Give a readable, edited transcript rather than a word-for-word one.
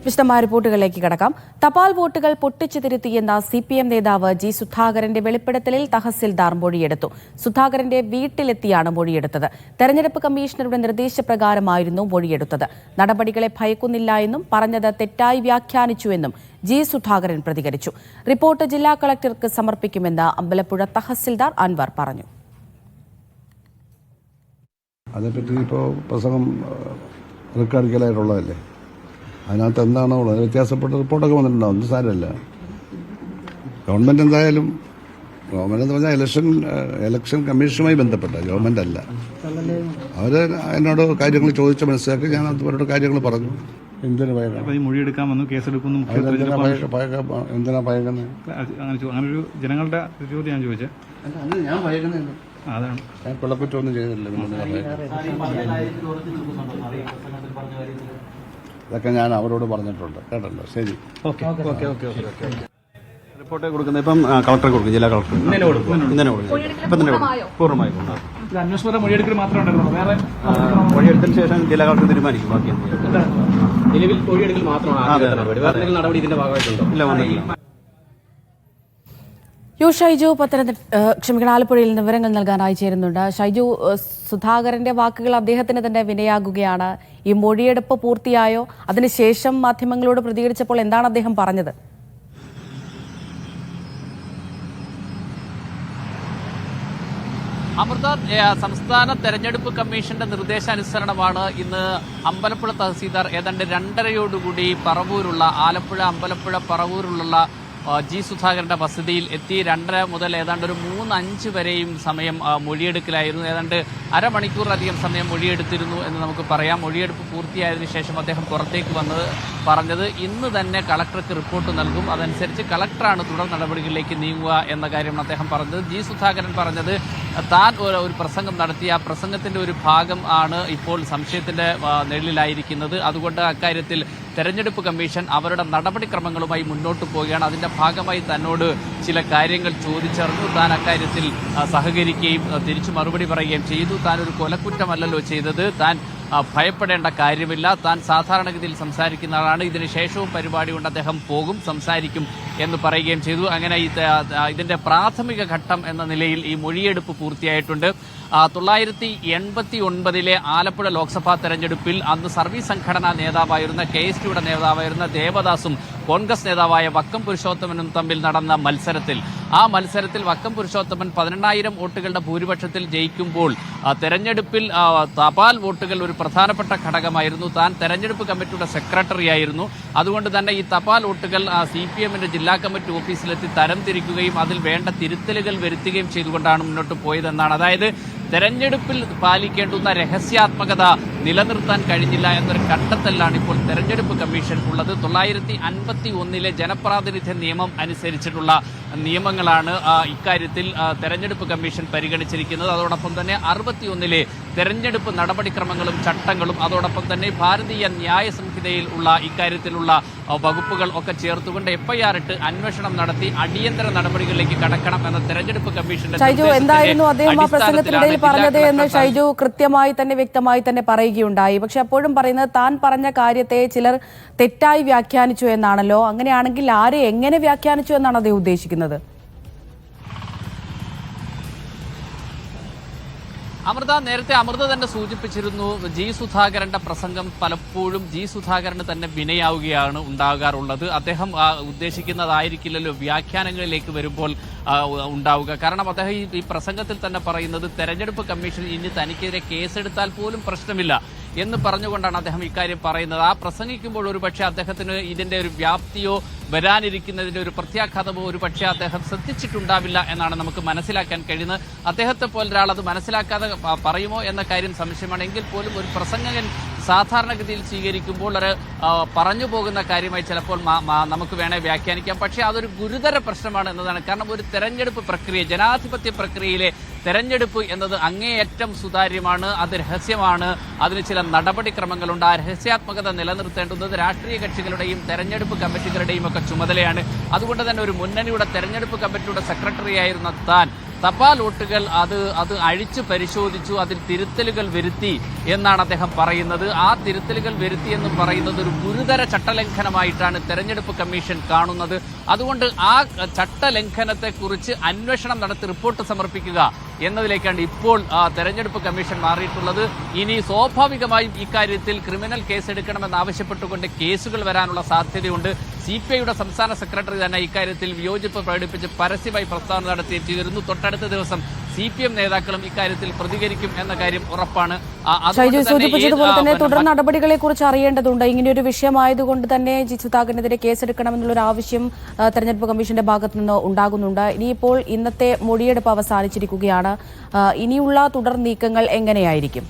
വിശദമായ റിപ്പോർട്ടുകളിലേക്ക് കടക്കാം. തപാൽ വോട്ടുകൾ പൊട്ടിച്ചു തിരുത്തിയെന്ന CPM നേതാവ് ജി സുധാകരന്റെ വെളിപ്പെടുത്തലിൽ തഹസിൽദാർ മൊഴിയെടുത്തു. സുധാകരന്റെ വീട്ടിലെത്തിയാണ് മൊഴിയെടുത്തത്. തെരഞ്ഞെടുപ്പ് കമ്മീഷണറുടെ നിർദ്ദേശപ്രകാരമായിരുന്നു മൊഴിയെടുത്തത്. നടപടികളെ ഭയക്കുന്നില്ല എന്നും പറഞ്ഞത് തെറ്റായി വ്യാഖ്യാനിച്ചുവെന്നും ജി സുധാകരൻ പ്രതികരിച്ചു. റിപ്പോർട്ട് ജില്ലാ കളക്ടർക്ക് സമർപ്പിക്കുമെന്ന് അമ്പലപ്പുഴ തഹസിൽദാർ അൻവർ പറഞ്ഞു. അതേപ്പറ്റി ഇപ്പോൾ പ്രസംഗം റെക്കോർഡിക്കലായിട്ടുള്ളതല്ലേ, അതിനകത്ത് എന്താണോ ഉള്ളത് വ്യത്യാസപ്പെട്ട റിപ്പോർട്ടൊക്കെ വന്നിട്ടുണ്ടാവും. ഒന്നും സാരമല്ല. ഗവൺമെന്റ് എന്തായാലും ഗവൺമെന്റ് എന്ന് പറഞ്ഞാൽ ഇലക്ഷൻ കമ്മീഷനുമായി ബന്ധപ്പെട്ട ഗവൺമെന്റ് അല്ല. അവർ എന്നോട് കാര്യങ്ങൾ ചോദിച്ച് മനസ്സിലാക്കി ഞാൻ അവരോട് കാര്യങ്ങൾ പറഞ്ഞു. എന്തിനു മൊഴിയെടുക്കാൻ വന്നു, കേസെടുക്കുന്നു. എന്തിനാ ഭയക്കുന്നത്? അങ്ങനൊരു ജനങ്ങളുടെ ചോദ്യം ഞാൻ ചോദിച്ചത്. ഞാൻ ഭയക്കുന്നില്ല, അതാണ്. ഞാൻ കൊള്ളക്കുറ്റമൊന്നും ചെയ്തില്ല. ഇതൊക്കെ ഞാൻ അവരോട് പറഞ്ഞിട്ടുണ്ട്. കേട്ടല്ലോ, ശരി. റിപ്പോർട്ട് കൊടുക്കുന്നത് ഇപ്പം കളക്ടർ കൊടുക്കും, ജില്ലാ കളക്ടർ ഇന്നലെ കൊടുക്കും. പൂർണ്ണമായി മൊഴിയെടുത്തതിന് ശേഷം ജില്ലാ കളക്ടർ തീരുമാനിക്കും ബാക്കി. നിലവിൽ മൊഴിയെടുക്കൽ മാത്രമാണ് നടപടി ഇതിന്റെ ഭാഗമായിട്ടുണ്ടോ? ഇല്ല, വന്നിട്ടില്ല. ഷൈജു ആലപ്പുഴയിൽ നിന്ന് വിവരങ്ങൾ നൽകാനായി ചേരുന്നുണ്ട്. ഷൈജു, സുധാകരന്റെ വാക്കുകൾ അദ്ദേഹത്തിന് തന്നെ വിനയാകുകയാണ്. ഈ മൊഴിയെടുപ്പ് പൂർത്തിയായോ? അതിനുശേഷം മാധ്യമങ്ങളോട് പ്രതികരിച്ചപ്പോൾ എന്താണ് അദ്ദേഹം പറഞ്ഞത്? അമൃത, സംസ്ഥാന തെരഞ്ഞെടുപ്പ് കമ്മീഷന്റെ നിർദ്ദേശാനുസരണമാണ് ഇന്ന് അമ്പലപ്പുഴ തഹസീൽദാർ ഏതാണ്ട് 2:30 പറവൂരുള്ള ആലപ്പുഴ അമ്പലപ്പുഴ പറവൂരുള്ള ജി സുധാകരന്റെ വസതിയിൽ എത്തി. 2:30 മുതൽ ഏതാണ്ട് ഒരു 3:05 വരെയും സമയം മൊഴിയെടുക്കലായിരുന്നു. ഏതാണ്ട് അരമണിക്കൂറിലധികം സമയം മൊഴിയെടുത്തിരുന്നു എന്ന് നമുക്ക് പറയാം. മൊഴിയെടുപ്പ് പൂർത്തിയായതിനു ശേഷം അദ്ദേഹം പുറത്തേക്ക് പറഞ്ഞത് ഇന്ന് തന്നെ കളക്ടർക്ക് റിപ്പോർട്ട് നൽകും, അതനുസരിച്ച് കളക്ടറാണ് തുടർ നടപടികളിലേക്ക് നീങ്ങുക എന്ന കാര്യമാണ് അദ്ദേഹം പറഞ്ഞത്. ജി സുധാകരൻ പറഞ്ഞത് താൻ ഒരു പ്രസംഗം നടത്തി, ആ പ്രസംഗത്തിന്റെ ഒരു ഭാഗം ആണ് ഇപ്പോൾ സംശയത്തിന്റെ നിഴലിലായിരിക്കുന്നത്. അതുകൊണ്ട് അക്കാര്യത്തിൽ തെരഞ്ഞെടുപ്പ് കമ്മീഷൻ അവരുടെ നടപടിക്രമങ്ങളുമായി മുന്നോട്ട് പോവുകയാണ്. അതിന്റെ ഭാഗമായി തന്നോട് ചില കാര്യങ്ങൾ ചോദിച്ചറിഞ്ഞു. താൻ അക്കാര്യത്തിൽ സഹകരിക്കുകയും തിരിച്ചു മറുപടി പറയുകയും ചെയ്തു. താൻ ഒരു കൊലക്കുറ്റമല്ലല്ലോ ചെയ്തത്, താൻ ഭയപ്പെടേണ്ട കാര്യമില്ല, താൻ സാധാരണഗതിയിൽ സംസാരിക്കുന്ന ആളാണ്, ഇതിനുശേഷവും പരിപാടി കൊണ്ട് അദ്ദേഹം പോകും, സംസാരിക്കും എന്ന് പറയുകയും ചെയ്തു. അങ്ങനെ ഇതിന്റെ പ്രാഥമിക ഘട്ടം എന്ന നിലയിൽ ഈ മൊഴിയെടുപ്പ് പൂർത്തിയായിട്ടുണ്ട്. 1989 ആലപ്പുഴ ലോക്സഭാ തെരഞ്ഞെടുപ്പിൽ അന്ന് സർവീസ് സംഘടനാ നേതാവായിരുന്ന KSTയുടെ നേതാവായിരുന്ന ദേവദാസും കോൺഗ്രസ് നേതാവായ വക്കം പുരുഷോത്തമനും തമ്മിൽ നടന്ന ആ മത്സരത്തിൽ വക്കം പുരുഷോത്തമൻ 18,000 വോട്ടുകളുടെ ഭൂരിപക്ഷത്തിൽ ജയിക്കുമ്പോൾ തെരഞ്ഞെടുപ്പിൽ തപാൽ വോട്ടുകൾ ഒരു പ്രധാനപ്പെട്ട ഘടകമായിരുന്നു. താൻ തെരഞ്ഞെടുപ്പ് കമ്മിറ്റിയുടെ സെക്രട്ടറി ആയിരുന്നു. അതുകൊണ്ട് തന്നെ ഈ തപാൽ വോട്ടുകൾ CPMന്റെ ജില്ലാ കമ്മിറ്റി ഓഫീസിലെത്തി തരംതിരിക്കുകയും അതിൽ വേണ്ട തിരുത്തലുകൾ വരുത്തുകയും ചെയ്തുകൊണ്ടാണ് മുന്നോട്ട് പോയതെന്നാണ്. അതായത് തെരഞ്ഞെടുപ്പിൽ പാലിക്കേണ്ടുന്ന രഹസ്യാത്മകത നിലനിർത്താൻ കഴിഞ്ഞില്ല എന്നൊരു കണ്ടെത്തലാണ് ഇപ്പോൾ തെരഞ്ഞെടുപ്പ് കമ്മീഷൻ ഉള്ളത്. 1951 ജനപ്രാതിനിധ്യ നിയമം അനുസരിച്ചിട്ടുള്ള നിയമങ്ങളാണ് ഇക്കാര്യത്തിൽ തെരഞ്ഞെടുപ്പ് കമ്മീഷൻ പരിഗണിച്ചിരിക്കുന്നത്. അതോടൊപ്പം തന്നെ 61 തെരഞ്ഞെടുപ്പ് നടപടിക്രമങ്ങളും ചട്ടങ്ങളും അതോടൊപ്പം തന്നെ ഭാരതീയ ന്യായ സംഹിതയിൽ ഉള്ള ഇക്കാര്യത്തിലുള്ള വകുപ്പുകൾ ഒക്കെ ചേർത്തുകൊണ്ട് FIR ഇട്ട് അന്വേഷണം നടത്തി അടിയന്തര നടപടികളിലേക്ക് കടക്കണം എന്ന തെരഞ്ഞെടുപ്പ് കമ്മീഷന്റെ എന്തായിരുന്നു അദ്ദേഹം ആ പ്രസംഗത്തിനിടയിൽ പറഞ്ഞത് എന്ന് ഷൈജു കൃത്യമായി തന്നെ വ്യക്തമായി തന്നെ പറയുകയുണ്ടായി. പക്ഷെ അപ്പോഴും പറയുന്നത് താൻ പറഞ്ഞ കാര്യത്തെ ചിലർ തെറ്റായി വ്യാഖ്യാനിച്ചു എന്നാണല്ലോ. അങ്ങനെയാണെങ്കിൽ ആരെ എങ്ങനെ വ്യാഖ്യാനിച്ചു എന്നാണ് അദ്ദേഹം ഉദ്ദേശിക്കുന്നത്? നേരത്തെ അമൃത തന്നെ സൂചിപ്പിച്ചിരുന്നു, ജി സുധാകരന്റെ പ്രസംഗം പലപ്പോഴും ജി സുധാകരന് തന്നെ വിനയാവുകയാണ് ഉണ്ടാകാറുള്ളത്. അദ്ദേഹം ഉദ്ദേശിക്കുന്നതായിരിക്കില്ലല്ലോ വ്യാഖ്യാനങ്ങളിലേക്ക് വരുമ്പോൾ ഉണ്ടാവുക. കാരണം അദ്ദേഹം ഈ പ്രസംഗത്തിൽ തന്നെ പറയുന്നത് തെരഞ്ഞെടുപ്പ് കമ്മീഷൻ ഇനി തനിക്കെതിരെ കേസെടുത്താൽ പോലും പ്രശ്നമില്ല എന്ന് പറഞ്ഞുകൊണ്ടാണ് അദ്ദേഹം ഇക്കാര്യം പറയുന്നത്. ആ പ്രസംഗിക്കുമ്പോൾ ഒരുപക്ഷെ അദ്ദേഹത്തിന് ഇതിന്റെ ഒരു വ്യാപ്തിയോ വരാനിരിക്കുന്നതിന്റെ ഒരു പ്രത്യാഘാതമോ ഒരുപക്ഷെ അദ്ദേഹം ശ്രദ്ധിച്ചിട്ടുണ്ടാവില്ല എന്നാണ് നമുക്ക് മനസ്സിലാക്കാൻ കഴിയുന്നത്. അദ്ദേഹത്തെ പോലൊരാൾ അത് മനസ്സിലാക്കാതെ പറയുമോ എന്ന കാര്യം സംശയമാണെങ്കിൽ പോലും ഒരു പ്രസംഗകൻ സാധാരണഗതിയിൽ സ്വീകരിക്കുമ്പോൾ ഒരു പറഞ്ഞു പോകുന്ന കാര്യമായി ചിലപ്പോൾ നമുക്ക് വേണേൽ വ്യാഖ്യാനിക്കാം. പക്ഷേ അതൊരു ഗുരുതര പ്രശ്നമാണ് എന്നതാണ്. കാരണം ഒരു തെരഞ്ഞെടുപ്പ് പ്രക്രിയ, ജനാധിപത്യ പ്രക്രിയയിലെ തെരഞ്ഞെടുപ്പ് എന്നത് അങ്ങേയറ്റം സുതാര്യമാണ്, അത് രഹസ്യമാണ്, അതിന് ചില നടപടിക്രമങ്ങളുണ്ട്. ആ രഹസ്യാത്മകത നിലനിർത്തേണ്ടുന്നത് രാഷ്ട്രീയ കക്ഷികളുടെയും തെരഞ്ഞെടുപ്പ് കമ്മിറ്റികളുടെയും ഒക്കെ ചുമതലയാണ്. അതുകൊണ്ട് തന്നെ ഒരു മുന്നണിയുടെ തെരഞ്ഞെടുപ്പ് കമ്മിറ്റിയുടെ സെക്രട്ടറി ആയിരുന്ന താൻ തപാൽ വോട്ടുകൾ അത് അഴിച്ചു പരിശോധിച്ചു, അതിൽ തിരുത്തലുകൾ വരുത്തി എന്നാണ് അദ്ദേഹം പറയുന്നത്. ആ തിരുത്തലുകൾ വരുത്തി എന്ന് പറയുന്നത് ഒരു ഗുരുതര ചട്ടലംഘനമായിട്ടാണ് തെരഞ്ഞെടുപ്പ് കമ്മീഷൻ കാണുന്നത്. അതുകൊണ്ട് ആ ചട്ടലംഘനത്തെക്കുറിച്ച് അന്വേഷണം നടത്തി റിപ്പോർട്ട് സമർപ്പിക്കുക എന്നതിലേക്കാണ് ഇപ്പോൾ തെരഞ്ഞെടുപ്പ് കമ്മീഷൻ മാറിയിട്ടുള്ളത്. ഇനി സ്വാഭാവികമായും ഇക്കാര്യത്തിൽ ക്രിമിനൽ കേസെടുക്കണമെന്നാവശ്യപ്പെട്ടുകൊണ്ട് കേസുകൾ വരാനുള്ള സാധ്യതയുണ്ട്. CPIയുടെ സംസ്ഥാന സെക്രട്ടറി തന്നെ ഇക്കാര്യത്തിൽ വിയോജിപ്പ് പ്രകടിപ്പിച്ച് പരസ്യമായി പ്രസ്താവന നടത്തിയിരുന്നു. തൊട്ടടുത്ത ദിവസം CPM നേതാക്കളും ഇക്കാര്യത്തിൽ പ്രതികരിക്കും എന്ന കാര്യം ഉറപ്പാണ്. ഷൈജു സൂചിപ്പിച്ചതുപോലെ തന്നെ തുടർ നടപടികളെ കുറിച്ച് അറിയേണ്ടതുണ്ട്. ഇങ്ങനെയൊരു വിഷയമായതുകൊണ്ട് തന്നെ ജി സുധാകരനെതിരെ കേസെടുക്കണമെന്നുള്ളൊരു ആവശ്യം തെരഞ്ഞെടുപ്പ് കമ്മീഷന്റെ ഭാഗത്തു നിന്ന് ഉണ്ടാകുന്നുണ്ട്. ഇനിയിപ്പോൾ ഇന്നത്തെ മൊഴിയെടുപ്പ് അവസാനിച്ചിരിക്കുകയാണ്. ഇനിയുള്ള തുടർ നീക്കങ്ങൾ എങ്ങനെയായിരിക്കും?